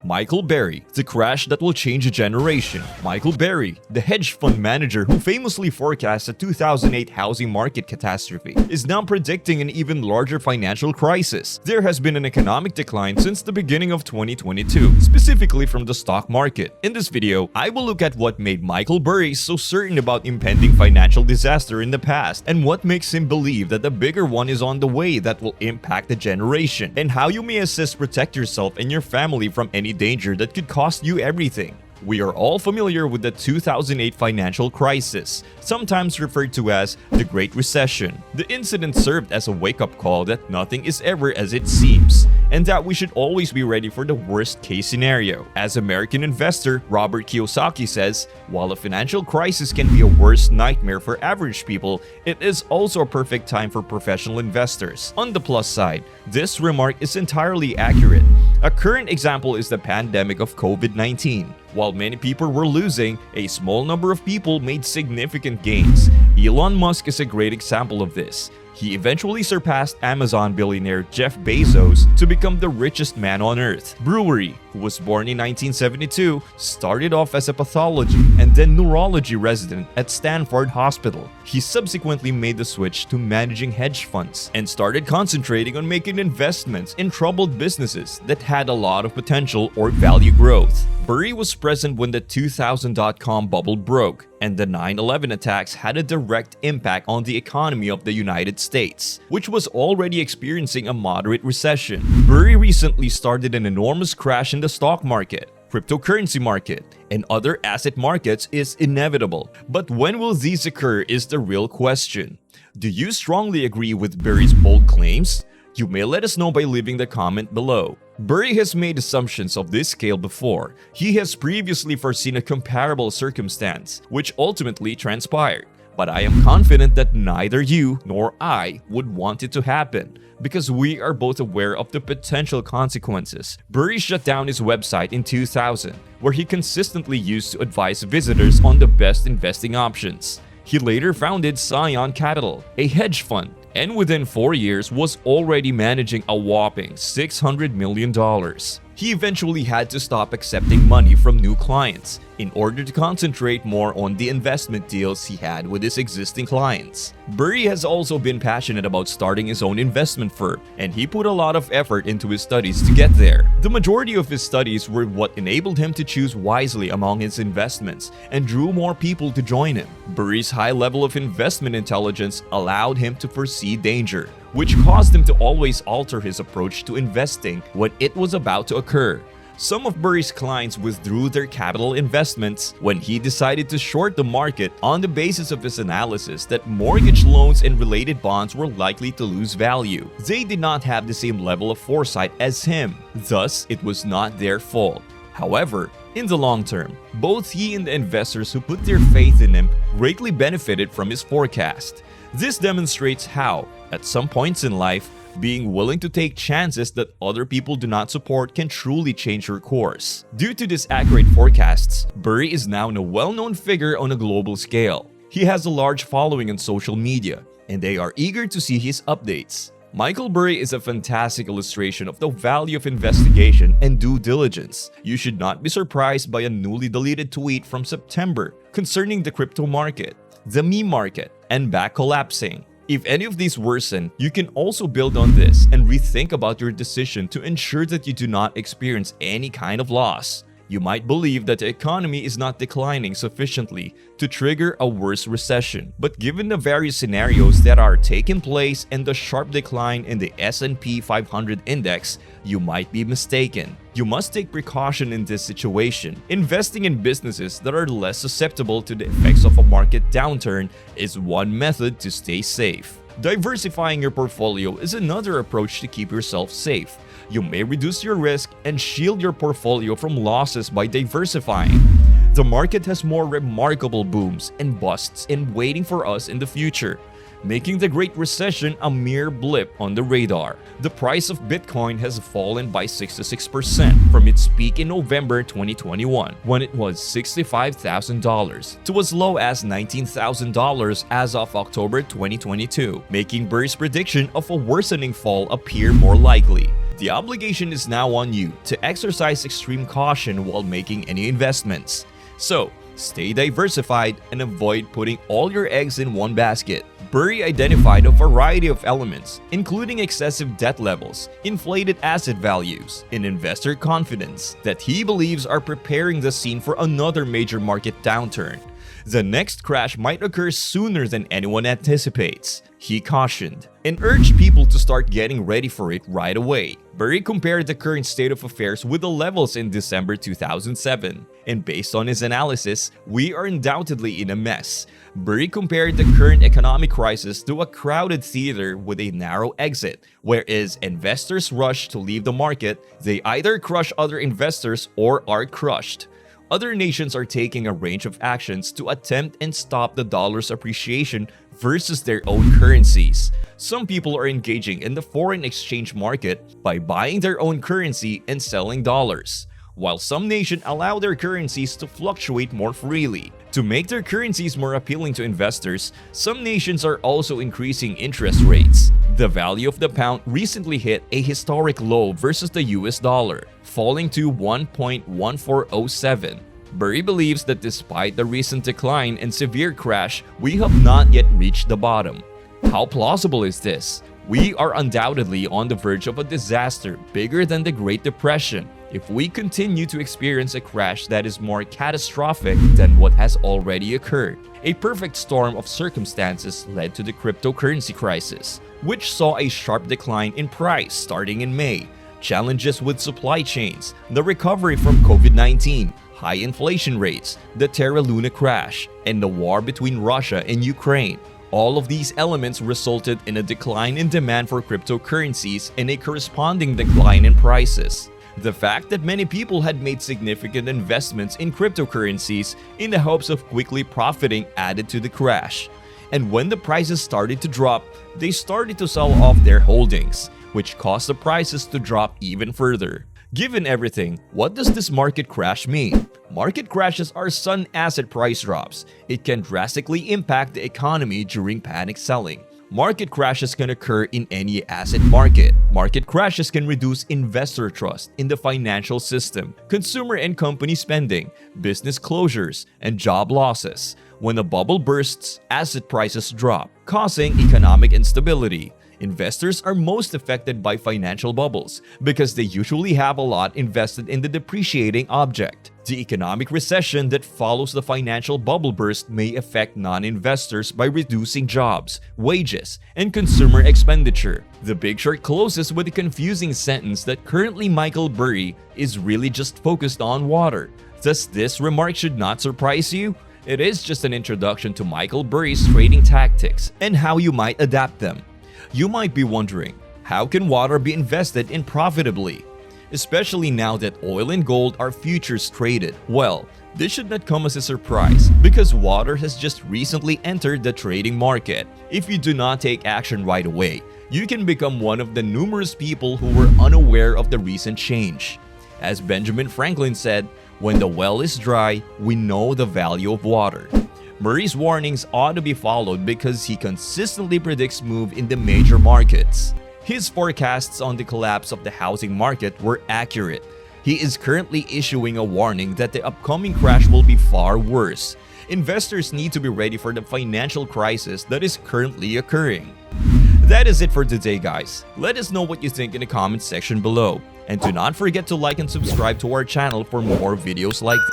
Michael Burry, the crash that will change a generation. Michael Burry, the hedge fund manager who famously forecast a 2008 housing market catastrophe, is now predicting an even larger financial crisis. There has been an economic decline since the beginning of 2022, specifically from the stock market. In this video, I will look at what made Michael Burry so certain about impending financial disaster in the past, and what makes him believe that a bigger one is on the way that will impact a generation, and how you may assist protect yourself and your family from any danger that could cost you everything. We are all familiar with the 2008 financial crisis, sometimes referred to as the Great Recession. The incident served as a wake-up call that nothing is ever as it seems, and that we should always be ready for the worst-case scenario. As American investor Robert Kiyosaki says, while a financial crisis can be a worst nightmare for average people, it is also a perfect time for professional investors. On the plus side, this remark is entirely accurate. A current example is the pandemic of COVID-19. While many people were losing, a small number of people made significant gains. Elon Musk is a great example of this. He eventually surpassed Amazon billionaire Jeff Bezos to become the richest man on earth. Burry, who was born in 1972, started off as a pathology and then neurology resident at Stanford Hospital. He subsequently made the switch to managing hedge funds and started concentrating on making investments in troubled businesses that had a lot of potential or value growth. Burry was present when the 2000 dot-com bubble broke, and the 9/11 attacks had a direct impact on the economy of the United States, which was already experiencing a moderate recession. Burry recently started an enormous crash in the stock market, cryptocurrency market, and other asset markets is inevitable. But when will these occur is the real question. Do you strongly agree with Burry's bold claims? You may let us know by leaving the comment below. Burry has made assumptions of this scale before. He has previously foreseen a comparable circumstance, which ultimately transpired. But I am confident that neither you nor I would want it to happen, because we are both aware of the potential consequences. Burry shut down his website in 2000, where he consistently used to advise visitors on the best investing options. He later founded Scion Capital, a hedge fund, and within 4 years was already managing a whopping $600 million. He eventually had to stop accepting money from new clients in order to concentrate more on the investment deals he had with his existing clients. Burry has also been passionate about starting his own investment firm, and he put a lot of effort into his studies to get there. The majority of his studies were what enabled him to choose wisely among his investments and drew more people to join him. Burry's high level of investment intelligence allowed him to foresee danger, which caused him to always alter his approach to investing when it was about to occur. Some of Burry's clients withdrew their capital investments when he decided to short the market on the basis of his analysis that mortgage loans and related bonds were likely to lose value. They did not have the same level of foresight as him, thus it was not their fault. However, in the long term, both he and the investors who put their faith in him greatly benefited from his forecast. This demonstrates how, at some points in life, being willing to take chances that other people do not support can truly change your course. Due to these accurate forecasts, Burry is now a well-known figure on a global scale. He has a large following on social media, and they are eager to see his updates. Michael Burry is a fantastic illustration of the value of investigation and due diligence. You should not be surprised by a newly deleted tweet from September concerning the crypto market, the meme market, and back collapsing. If any of these worsen, you can also build on this and rethink about your decision to ensure that you do not experience any kind of loss. You might believe that the economy is not declining sufficiently to trigger a worse recession, but given the various scenarios that are taking place and the sharp decline in the S&P 500 index, you might be mistaken. You must take precaution in this situation. Investing in businesses that are less susceptible to the effects of a market downturn is one method to stay safe. Diversifying your portfolio is another approach to keep yourself safe. You may reduce your risk and shield your portfolio from losses by diversifying. The market has more remarkable booms and busts in waiting for us in the future, making the Great Recession a mere blip on the radar. The price of Bitcoin has fallen by 66% from its peak in November 2021, when it was $65,000, to as low as $19,000 as of October 2022, making Burry's prediction of a worsening fall appear more likely. The obligation is now on you to exercise extreme caution while making any investments. So, stay diversified and avoid putting all your eggs in one basket. Burry identified a variety of elements, including excessive debt levels, inflated asset values, and investor confidence that he believes are preparing the scene for another major market downturn. The next crash might occur sooner than anyone anticipates, he cautioned, and urged people to start getting ready for it right away. Burry compared the current state of affairs with the levels in December 2007, and based on his analysis, we are undoubtedly in a mess. Burry compared the current economic crisis to a crowded theater with a narrow exit, whereas investors rush to leave the market, they either crush other investors or are crushed. Other nations are taking a range of actions to attempt and stop the dollar's appreciation versus their own currencies. Some people are engaging in the foreign exchange market by buying their own currency and selling dollars, while some nations allow their currencies to fluctuate more freely. To make their currencies more appealing to investors, some nations are also increasing interest rates. The value of the pound recently hit a historic low versus the US dollar, falling to 1.1407. Burry believes that despite the recent decline and severe crash, we have not yet reached the bottom. How plausible is this? We are undoubtedly on the verge of a disaster bigger than the Great Depression if we continue to experience a crash that is more catastrophic than what has already occurred. A perfect storm of circumstances led to the cryptocurrency crisis, which saw a sharp decline in price starting in May, challenges with supply chains, the recovery from COVID-19, high inflation rates, the Terra Luna crash, and the war between Russia and Ukraine. All of these elements resulted in a decline in demand for cryptocurrencies and a corresponding decline in prices. The fact that many people had made significant investments in cryptocurrencies in the hopes of quickly profiting added to the crash. And when the prices started to drop, they started to sell off their holdings, which caused the prices to drop even further. Given everything, what does this market crash mean? Market crashes are sudden asset price drops. It can drastically impact the economy during panic selling. Market crashes can occur in any asset market. Market crashes can reduce investor trust in the financial system, consumer and company spending, business closures, and job losses. When a bubble bursts, asset prices drop, causing economic instability. Investors are most affected by financial bubbles because they usually have a lot invested in the depreciating object. The economic recession that follows the financial bubble burst may affect non-investors by reducing jobs, wages, and consumer expenditure. The Big Short closes with a confusing sentence that currently Michael Burry is really just focused on water. Thus, this remark should not surprise you. It is just an introduction to Michael Burry's trading tactics and how you might adapt them. You might be wondering, how can water be invested in profitably? Especially now that oil and gold are futures traded. Well, this should not come as a surprise because water has just recently entered the trading market. If you do not take action right away, you can become one of the numerous people who were unaware of the recent change. As Benjamin Franklin said, when the well is dry, we know the value of water. Burry's warnings ought to be followed because he consistently predicts moves in the major markets. His forecasts on the collapse of the housing market were accurate. He is currently issuing a warning that the upcoming crash will be far worse. Investors need to be ready for the financial crisis that is currently occurring. That is it for today, guys. Let us know what you think in the comment section below. And do not forget to like and subscribe to our channel for more videos like this.